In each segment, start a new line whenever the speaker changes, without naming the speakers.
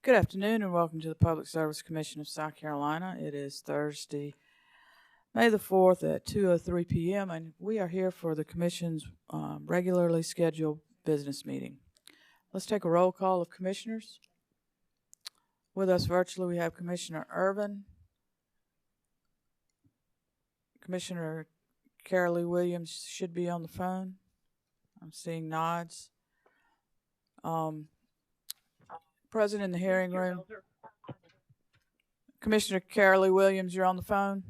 Good afternoon and welcome to the Public Service Commission of South Carolina. It is Thursday, May the 4th at 2:03 p.m. and we are here for the Commission's regularly scheduled business meeting. Let's take a roll call of commissioners. With us virtually we have Commissioner Irvin, Commissioner Carolee Williams should be on the phone. I'm seeing nods. Present in the hearing room. Commissioner Carolee Williams, you're on the phone?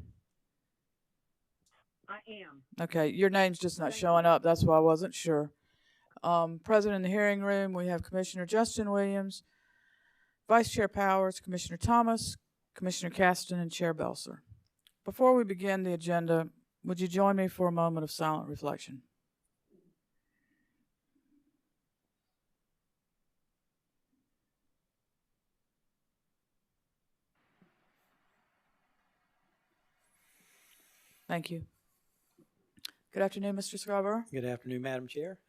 I am.
Okay, your name's just not showing up. That's why I wasn't sure. Present in the hearing room, we have Commissioner Justin Williams, Vice Chair Powers, Commissioner Thomas, Commissioner Caston, and Chair Belser. Before we begin the agenda, would you join me for a moment of silent reflection? Thank you. Good afternoon, Mr. Scarborough.
Good afternoon, Madam Chair.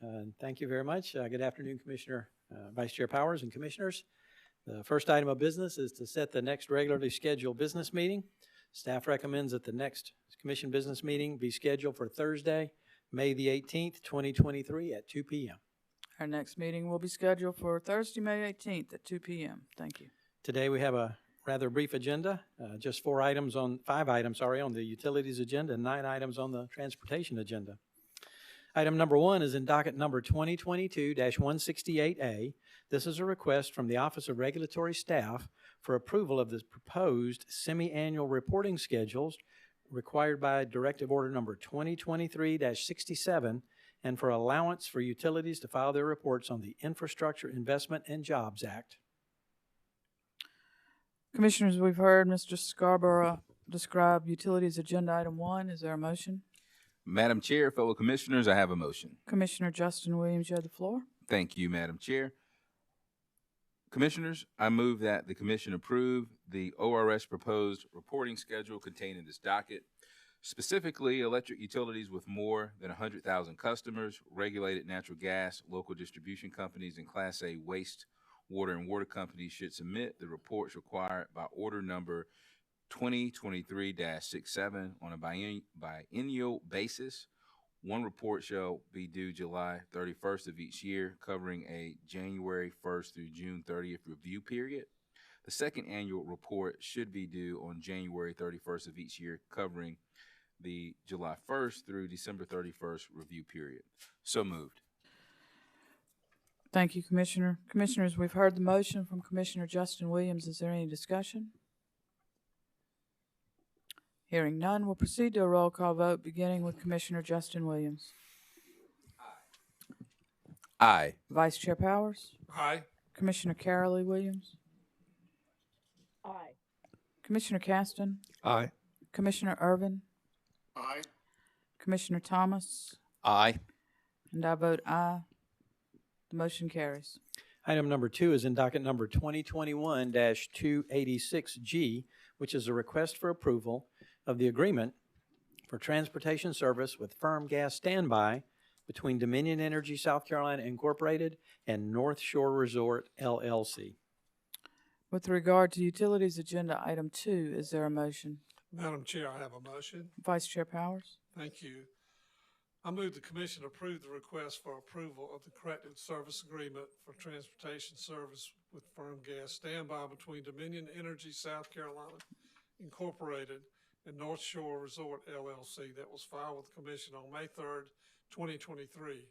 Thank you very much. Good afternoon, Commissioner, Vice Chair Powers, and Commissioners. The first item of business is to set the next regularly scheduled business meeting. Staff recommends that the next Commission business meeting be scheduled for Thursday, May the 18th, 2023 at 2 p.m.
Our next meeting will be scheduled for Thursday, May 18th at 2 p.m. Thank you.
Today we have a rather brief agenda, just five items on the utilities agenda and 9 items on the transportation agenda. Item number 1 is in docket number 2022-168A. This is a request from the Office of Regulatory Staff for approval of the proposed semi-annual reporting schedules required by Directive Order number 2023-67 and for allowance for utilities to file their reports on the Infrastructure Investment and Jobs Act.
Commissioners, we've heard Mr. Scarborough describe utilities agenda item 1. Is there a motion?
Madam Chair, fellow commissioners, I have a motion.
Commissioner Justin Williams, you have the floor.
Thank you, Madam Chair. Commissioners, I move that the Commission approve the ORS proposed reporting schedule contained in this docket, specifically electric utilities with more than 100,000 customers, regulated natural gas, local distribution companies, and Class A waste, water, and water companies should submit the reports required by order number 2023-67 on a biennial basis. One report shall be due July 31st of each year, covering a January 1st through June 30th review period. The second annual report should be due on January 31st of each year, covering the July 1st through December 31st review period. So moved.
Thank you, Commissioner. Commissioners, we've heard the motion from Commissioner Justin Williams. Is there any discussion? Hearing none, we'll proceed to a roll call vote, beginning with Commissioner Justin Williams.
Aye.
Vice Chair Powers?
Aye.
Commissioner Carolee Williams?
Aye.
Commissioner Caston?
Aye.
Commissioner Irvin?
Aye.
Commissioner Thomas?
Aye.
And I vote aye. The motion carries.
Item number 2 is in docket number 2021-286G, which is a request for approval of the agreement for transportation service with firm gas standby between Dominion Energy South Carolina Incorporated and North Shore Resort, LLC.
With regard to utilities agenda item 2, is there a motion?
Madam Chair, I have a motion.
Vice Chair Powers?
Thank you. I move the Commission approve the request for approval of the corrected service agreement for transportation service with firm gas standby between Dominion Energy South Carolina Incorporated and North Shore Resort LLC that was filed with the Commission on May 3rd, 2023.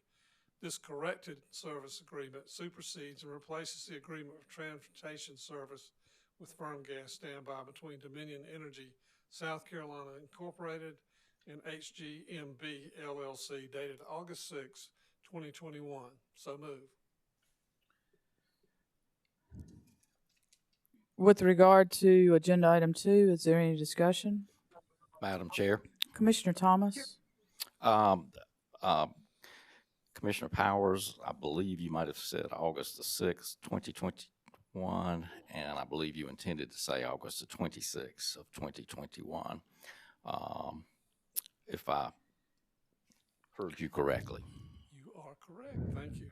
This corrected service agreement supersedes and replaces the agreement of transportation service with firm gas standby between Dominion Energy South Carolina Incorporated and HGMB LLC dated August 6, 2021. So move.
With regard to agenda item 2, is there any discussion?
Madam Chair.
Commissioner Thomas?
Commissioner Powers, I believe you might have said August the 6th, 2021, and I believe you intended to say August the 26th of 2021, if I heard you correctly.
You are correct. Thank you.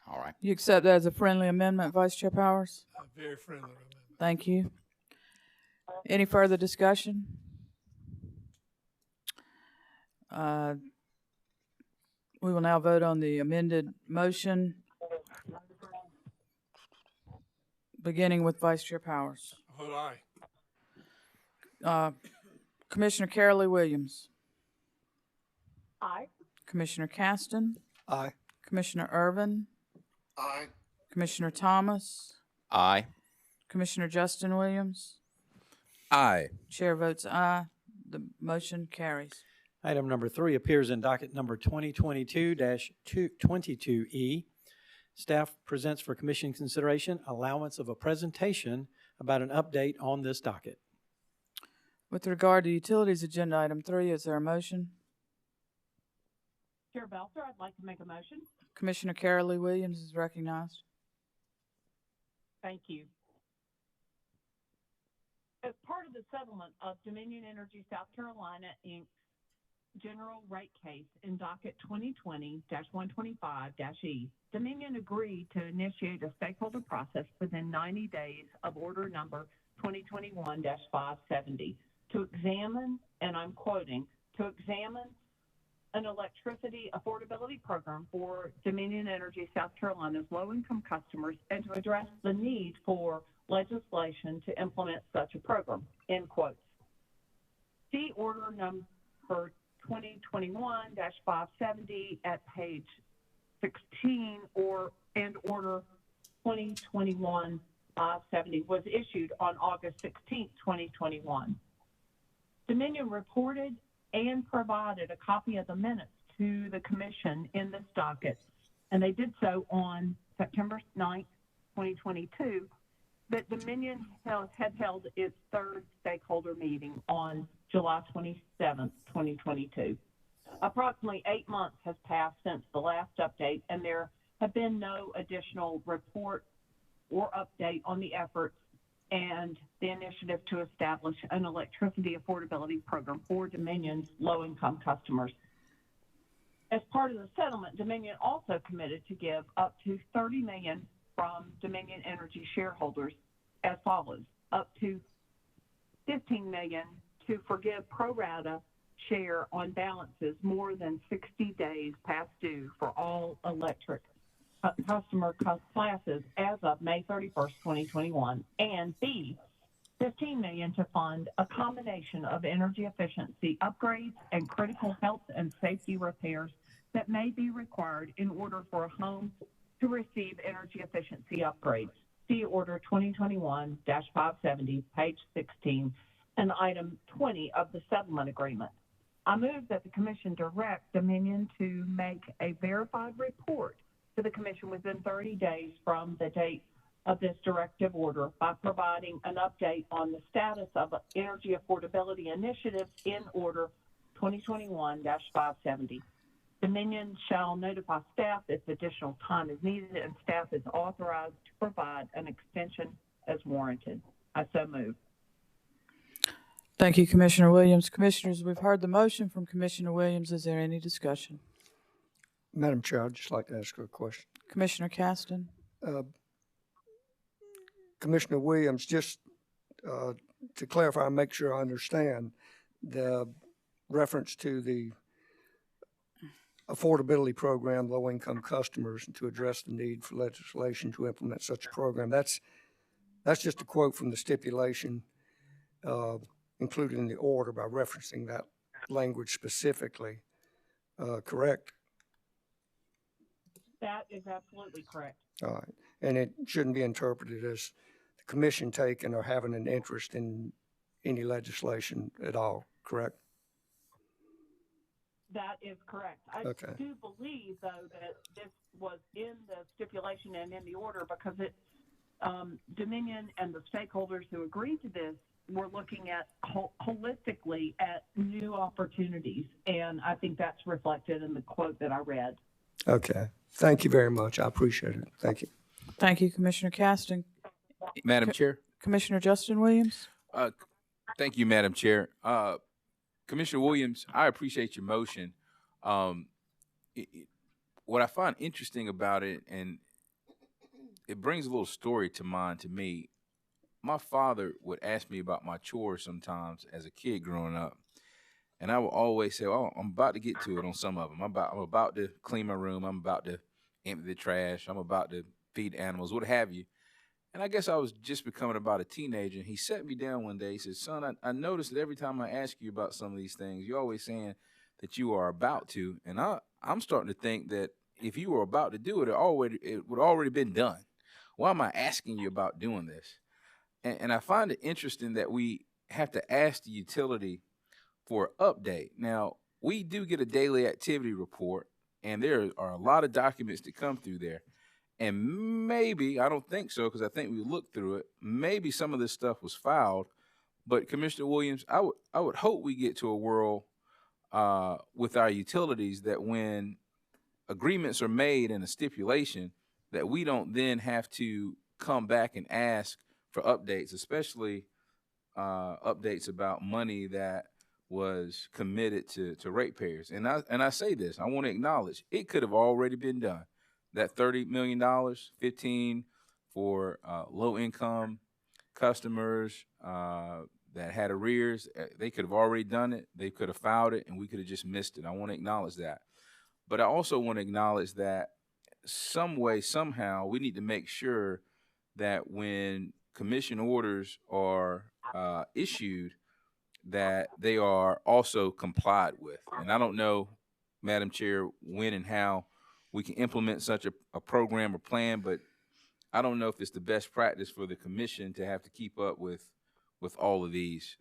All right.
You accept that as a friendly amendment, Vice Chair Powers?
A very friendly amendment.
Thank you. Any further discussion? We will now vote on the amended motion, beginning with Vice Chair Powers.
I vote aye.
Commissioner Carolee Williams,
Aye.
Commissioner Caston,
Aye.
Commissioner Irvin,
Aye.
Commissioner Thomas,
Aye.
Commissioner Justin Williams.
Aye.
Chair votes aye. The motion carries.
Item number 3 appears in docket number 2022-22E. Staff presents for commission consideration allowance of a presentation about an update on this docket.
With regard to utilities agenda item 3, is there a motion?
Chair Belcher, I'd like to make a motion.
Commissioner Carolee Williams is recognized.
Thank you. As part of the settlement of Dominion Energy South Carolina, Inc. general rate case in docket 2020-125-E, Dominion agreed to initiate a stakeholder process within 90 days of order number 2021-570 to examine, and I'm quoting, to examine an electricity affordability program for Dominion Energy South Carolina's low-income customers and to address the need for legislation to implement such a program, end quotes. See order number 2021-570 at page 16 and order 2021-570 was issued on August 16, 2021. Dominion reported and provided a copy of the minutes to the commission in this docket, and they did so on September 9th, 2022, but Dominion had held its third stakeholder meeting on July 27th, 2022. Approximately 8 months has passed since the last update, and there have been no additional report or update on the efforts and the initiative to establish an electricity affordability program for Dominion's low-income customers. As part of the settlement, Dominion also committed to give up to $30 million from Dominion Energy shareholders as follows: up to $15 million to forgive pro rata share on balances more than 60 days past due for all electric customer classes as of May 31st, 2021, and B, $15 million to fund a combination of energy efficiency upgrades and critical health and safety repairs that may be required in order for a home to receive energy efficiency upgrades. See Order 2021-570, page 16, and Item 20 of the settlement agreement. I move that the Commission direct Dominion to make a verified report to the Commission within 30 days from the date of this directive order by providing an update on the status of energy affordability initiatives in Order 2021-570. Dominion shall notify staff if additional time is needed, and staff is authorized to provide an extension as warranted. I so move.
Thank you, Commissioner Williams. Commissioners, we've heard the motion from Commissioner Williams. Is there any discussion?
Madam Chair, I'd just like to ask her a question.
Commissioner Caston?
Commissioner Williams, just to clarify and make sure I understand, the reference to the affordability program, low-income customers, and to address the need for legislation to implement such a program, that's just a quote from the stipulation included in the order by referencing that language specifically, correct?
That is absolutely correct.
All right. And it shouldn't be interpreted as the commission taking or having an interest in any legislation at all, correct?
That is correct. I
Okay.
do believe, though, that this was in the stipulation and in the order because it, Dominion and the stakeholders who agreed to this were looking at holistically at new opportunities, and I think that's reflected in the quote that I read.
Okay. Thank you very much. I appreciate it. Thank you.
Thank you, Commissioner Caston.
Madam Chair.
Commissioner Justin Williams?
Thank you, Madam Chair. Commissioner Williams, I appreciate your motion. What I find interesting about it, and it brings a little story to mind to me. My father would ask me about my chores sometimes as a kid growing up, and I would always say, "Oh, I'm about to get to it on some of them. I'm about to clean my room. I'm about to empty the trash. I'm about to feed animals, what have you." And I guess I was just becoming about a teenager. And he sat me down one day. He said, "Son, I noticed that every time I ask you about some of these things, you're always saying that you are about to. And I'm starting to think that if you were about to do it, it would already been done. Why am I asking you about doing this?" And I find it interesting that we have to ask the utility for an update. Now, we do get a daily activity report, and there are a lot of documents that come through there. And maybe, I don't think so, because I think we looked through it, maybe some of this stuff was filed. But Commissioner Williams, I would hope we get to a world with our utilities that when agreements are made and a stipulation, that we don't then have to come back and ask for updates, especially updates about money that was committed to ratepayers. And I say this, I want to acknowledge it could have already been done. That $30 million, 15 for low income customers that had arrears, they could have already done it. They could have filed it, and we could have just missed it. I want to acknowledge that. But I also want to acknowledge that some way, somehow, we need to make sure that when commission orders are issued, that they are also complied with. And I don't know, Madam Chair, when and how we can implement such a program or plan, but I don't know if it's the best practice for the commission to have to keep up with all of these.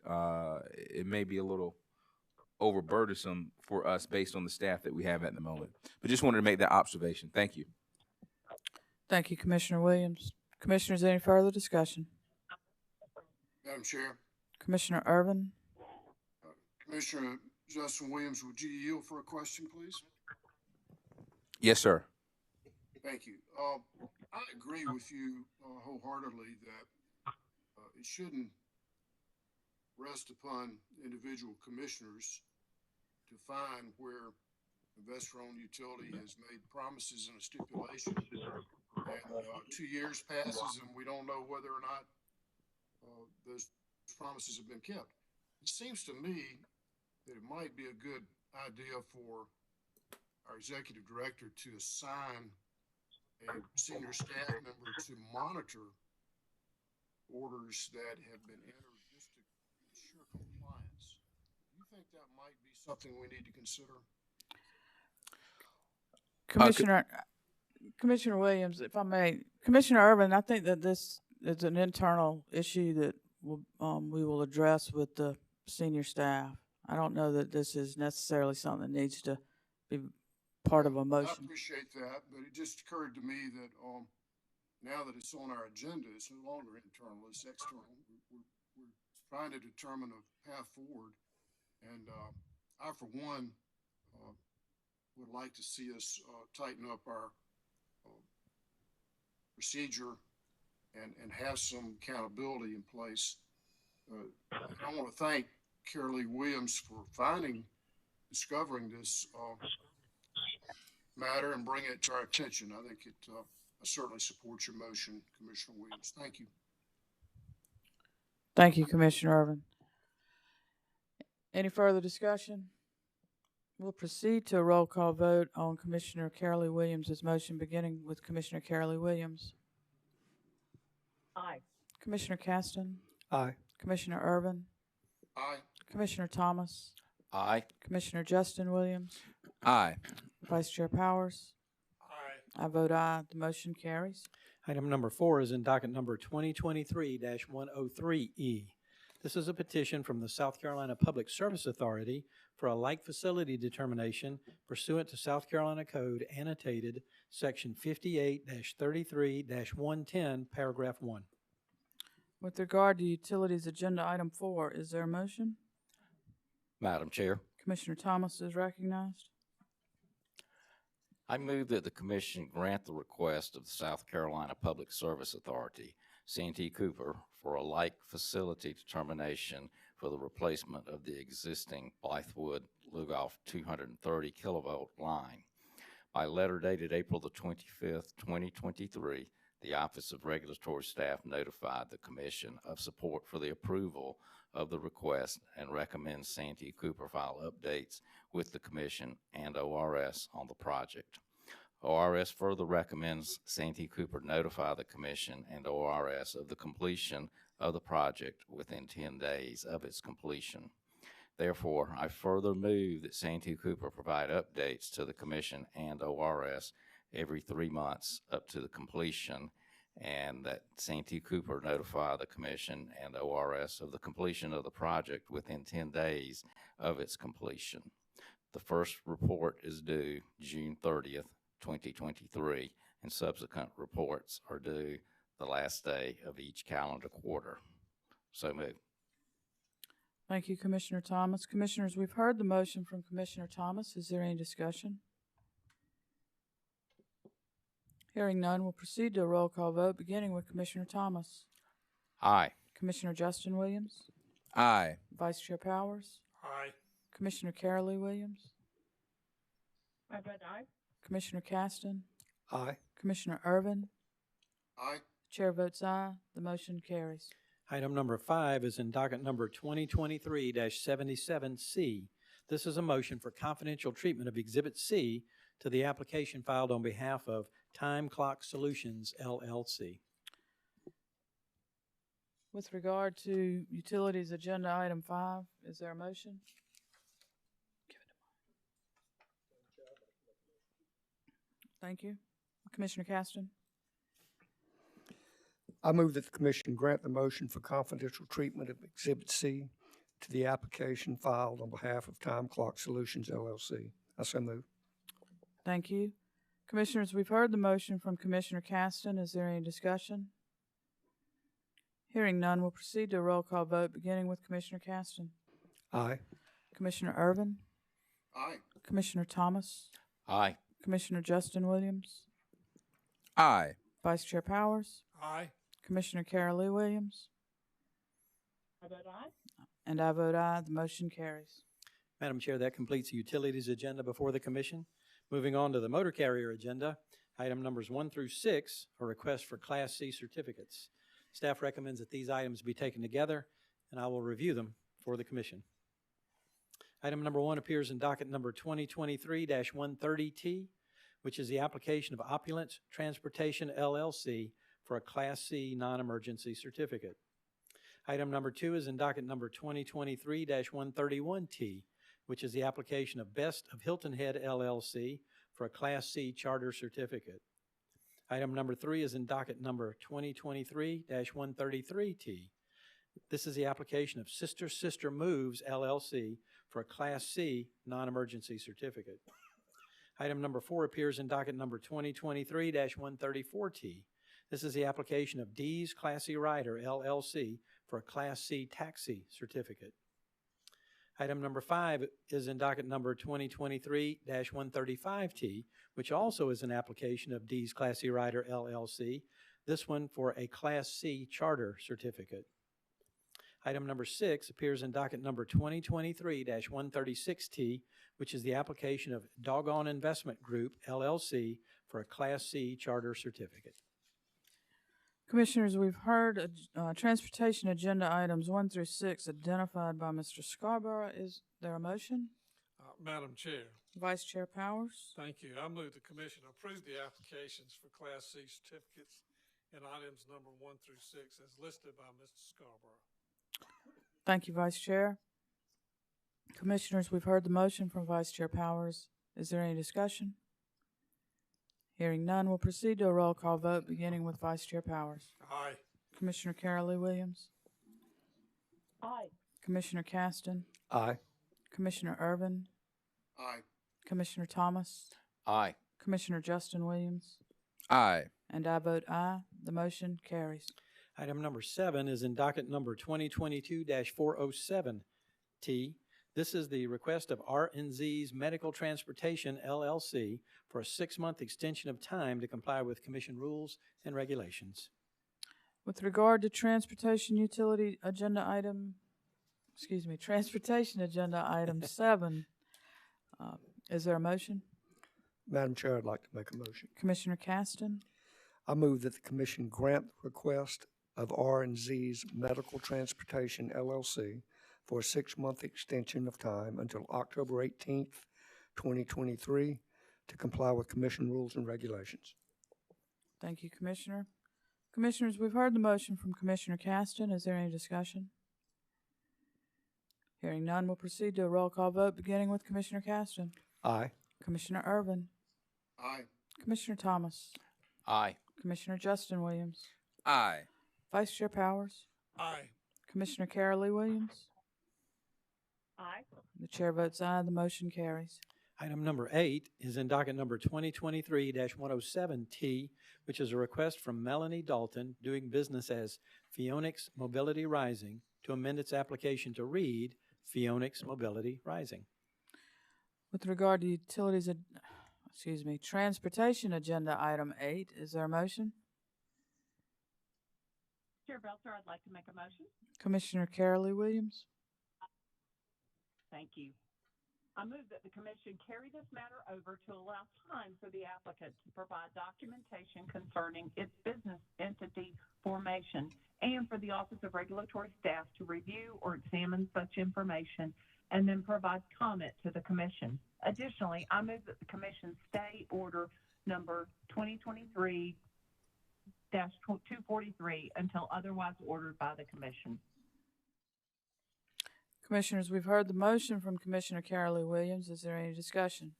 It may be a little overburdensome for us based on the staff that we have at the moment. But just wanted to make that observation. Thank you.
Thank you, Commissioner Williams. Commissioners, any further discussion?
Madam Chair,
Commissioner Urban?
Commissioner Justin Williams, would you yield for a question, please?
Yes, sir.
Thank you. I agree with you wholeheartedly that it shouldn't rest upon individual commissioners to find where investor-owned utility has made promises and a stipulation, and 2 years passes and we don't know whether or not those promises have been kept. It seems to me that it might be a good idea for our executive director to assign a senior staff member to monitor orders that have been entered just to ensure compliance. Do you think that might be something we need to consider?
Commissioner Williams, if I may, Commissioner Urban, I think that this is an internal issue that we will address with the senior staff. I don't know that this is necessarily something that needs to be part of a motion.
I appreciate that, but it just occurred to me that now that it's on our agenda, it's no longer internal, it's external. We're trying to determine a path forward, and I, for one, would like to see us tighten up our procedure and have some accountability in place. I want to thank Carolee Williams for discovering this matter and bringing it to our attention. I think I certainly support your motion, Commissioner Williams. Thank you.
Thank you, Commissioner Urban. Any further discussion? We'll proceed to a roll call vote on Commissioner Carolee Williams' motion, beginning with Commissioner Carolee Williams.
Aye.
Commissioner Caston?
Aye.
Commissioner Urban?
Aye.
Commissioner Thomas?
Aye.
Commissioner Justin Williams?
Aye.
Vice Chair Powers?
Aye.
I vote aye. The motion carries.
Item number 4 is in docket number 2023-103E. This is a petition from the South Carolina Public Service Authority for a like facility determination pursuant to South Carolina Code annotated section 58-33-110, paragraph 1.
With regard to utilities agenda item 4, is there a motion?
Madam Chair,
Commissioner Thomas is recognized.
I move that the commission grant the request of the South Carolina Public Service Authority, C&T Cooper, for a like facility determination for the replacement of the existing Blythewood-Lugoff 230 kilovolt line. By letter dated April the 25th, 2023, the Office of Regulatory Staff notified the Commission of support for the approval of the request and recommends Santee Cooper file updates with the Commission and ORS on the project. ORS further recommends Santee Cooper notify the Commission and ORS of the completion of the project within 10 days of its completion. Therefore, I further move that Santee Cooper provide updates to the Commission and ORS every 3 months up to the completion, and that Santee Cooper notify the Commission and ORS of the completion of the project within 10 days of its completion. The first report is due June 30th, 2023, and subsequent reports are due the last day of each calendar quarter. So moved.
Thank you, Commissioner Thomas. Commissioners, we've heard the motion from Commissioner Thomas. Is there any discussion? Hearing none, we'll proceed to a roll call vote, beginning with Commissioner Thomas.
Aye.
Commissioner Justin Williams,
Aye.
Vice Chair Powers,
Aye.
Commissioner Carolee Williams,
I vote aye.
Commissioner Caston,
Aye.
Commissioner Irvin.
Aye.
Chair votes aye. The motion carries.
Item number 5 is in docket number 2023-77C. This is a motion for confidential treatment of Exhibit C to the application filed on behalf of Time Clock Solutions, LLC.
With regard to Utilities Agenda Item 5, is there a motion? Thank you. Commissioner Caston.
I move that the Commission grant the motion for confidential treatment of Exhibit C to the application filed on behalf of Time Clock Solutions, LLC. I so move.
Thank you. Commissioners, we've heard the motion from Commissioner Caston. Is there any discussion? Hearing none, we'll proceed to a roll call vote, beginning with Commissioner Caston.
Aye.
Commissioner Irvin,
Aye.
Commissioner Thomas,
Aye.
Commissioner Justin Williams,
Aye.
Vice Chair Powers,
Aye.
Commissioner Carolee Williams,
I vote aye.
and I vote aye. The motion carries.
Madam Chair, that completes the utilities agenda before the commission. Moving on to the motor carrier agenda, item numbers 1 through 6 are requests for Class C certificates. Staff recommends that these items be taken together, and I will review them for the commission. Item number 1 appears in docket number 2023-130T, which is the application of Opulence Transportation, LLC for a Class C non-emergency certificate. Item number 2 is in docket number 2023-131T, which is the application of Best of Hilton Head, LLC for a Class C charter certificate. Item number 3 is in docket number 2023-133T. This is the application of Sister Moves, LLC for a Class C non-emergency certificate. Item number 4 appears in docket number 2023-134T. This is the application of D's Classy Rider, LLC for a Class C taxi certificate. Item number 5 is in docket number 2023-135T, which also is an application of D's Classy Rider, LLC, this one for a Class C charter certificate. Item number 6 appears in docket number 2023-136T, which is the application of Doggone Investment Group, LLC for a Class C charter certificate.
Commissioners, we've heard transportation agenda items 1 through 6 identified by Mr. Scarborough. Is there a motion?
Madam Chair,
Vice Chair Powers.
thank you. I move the Commission approve the applications for Class C certificates in items number 1 through 6 as listed by Mr. Scarborough.
Thank you, Vice Chair. Commissioners, we've heard the motion from Vice Chair Powers. Is there any discussion? Hearing none, we'll proceed to a roll call vote, beginning with Vice Chair Powers.
Aye.
Commissioner Carolee Williams,
Aye.
Commissioner Caston,
Aye.
Commissioner Irvin,
Aye.
Commissioner Thomas,
Aye.
Commissioner Justin Williams,
Aye.
and I vote aye. The motion carries.
Item number 7 is in docket number 2022-407T. This is the request of R&Z's Medical Transportation, LLC for a 6-month extension of time to comply with commission rules and regulations.
With regard to transportation agenda item 7, is there a motion?
Madam Chair, I'd like to make a motion.
Commissioner Caston,
I move that the commission grant the request of R&Z's Medical Transportation LLC for a 6-month extension of time until October 18th, 2023, to comply with commission rules and regulations.
Thank you, Commissioner. Commissioners, we've heard the motion from Commissioner Caston. Is there any discussion? Hearing none, we'll proceed to a roll call vote, beginning with Commissioner Caston.
Aye.
Commissioner Irvin.
Aye.
Commissioner Thomas.
Aye.
Commissioner Justin Williams.
Aye.
Vice Chair Powers.
Aye.
Commissioner Carolee Williams.
Aye.
The chair votes aye. The motion carries.
Item number 8 is in docket number 2023-107T, which is a request from Melanie Dalton, doing business as Phoenix Mobility Rising, to amend its application to read Phoenix Mobility Rising.
With regard to transportation agenda item 8, is there a motion?
Chair Belcher, I'd like to make a motion.
Commissioner Carolee Williams.
Thank you. I move that the commission carry this matter over to allow time for the applicant to provide documentation concerning its business entity formation and for the Office of Regulatory Staff to review or examine such information and then provide comment to the commission. Additionally, I move that the commission stay order number 2023-243 until otherwise ordered by the commission.
Commissioners, we've heard the motion from Commissioner Carolee Williams. Is there any discussion?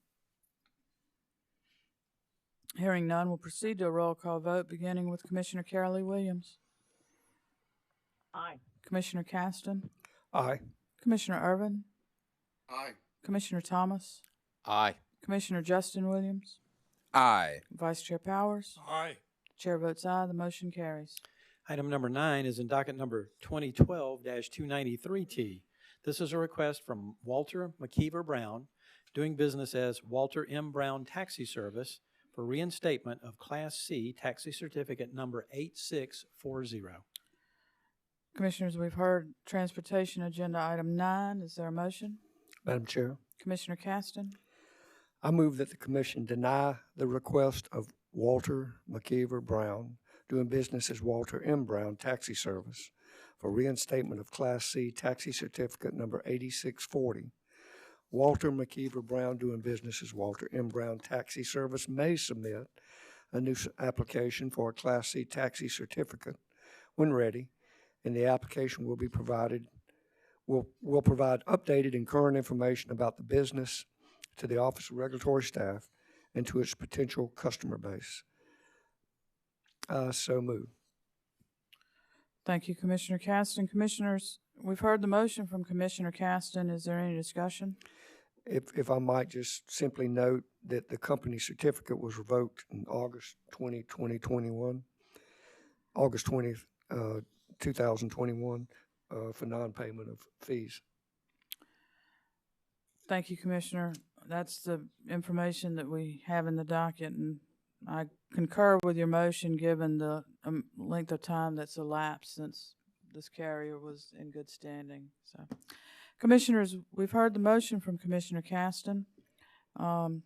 Hearing none, we'll proceed to a roll call vote, beginning with Commissioner Carolee Williams.
Aye.
Commissioner Caston.
Aye.
Commissioner Irvin.
Aye.
Commissioner Thomas.
Aye.
Commissioner Justin Williams.
Aye.
Vice Chair Powers.
Aye.
Chair votes aye. The motion carries.
Item number 9 is in docket number 2012-293T. This is a request from Walter McKeever Brown, doing business as Walter M. Brown Taxi Service, for reinstatement of Class C taxi certificate number 8640.
Commissioners, we've heard transportation agenda item 9. Is there a motion?
Madam Chair,
Commissioner Caston.
I move that the commission deny the request of Walter McKeever Brown, doing business as Walter M. Brown Taxi Service, for reinstatement of Class C taxi certificate number 8640. Walter McKeever Brown, doing business as Walter M. Brown Taxi Service, may submit a new application for a Class C taxi certificate when ready, and the application will be provided, will provide updated and current information about the business to the Office of Regulatory Staff and to its potential customer base. So moved.
Thank you, Commissioner Caston. Commissioners, we've heard the motion from Commissioner Caston. Is there any discussion?
If I might just simply note that the company certificate was revoked in August 2021, August 20th, 2021, for non-payment of fees.
Thank you, Commissioner. That's the information that we have in the docket, and I concur with your motion given the length of time that's elapsed since this carrier was in good standing. So, Commissioners, we've heard the motion from Commissioner Caston, and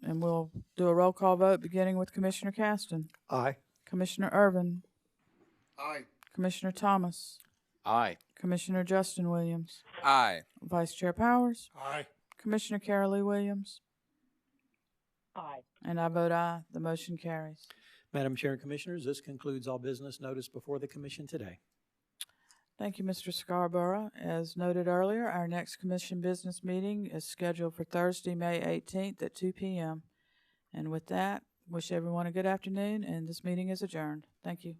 we'll do a roll call vote beginning with Commissioner Caston.
Aye.
Commissioner Irvin.
Aye.
Commissioner Thomas.
Aye.
Commissioner Justin Williams.
Aye.
Vice Chair Powers.
Aye.
Commissioner Carolee Williams.
Aye.
And I vote aye. The motion carries.
Madam Chair and Commissioners, this concludes all business noticed before the Commission today.
Thank you, Mr. Scarborough. As noted earlier, our next Commission business meeting is scheduled for Thursday, May 18th at 2 p.m. And with that, wish everyone a good afternoon, and this meeting is adjourned. Thank you.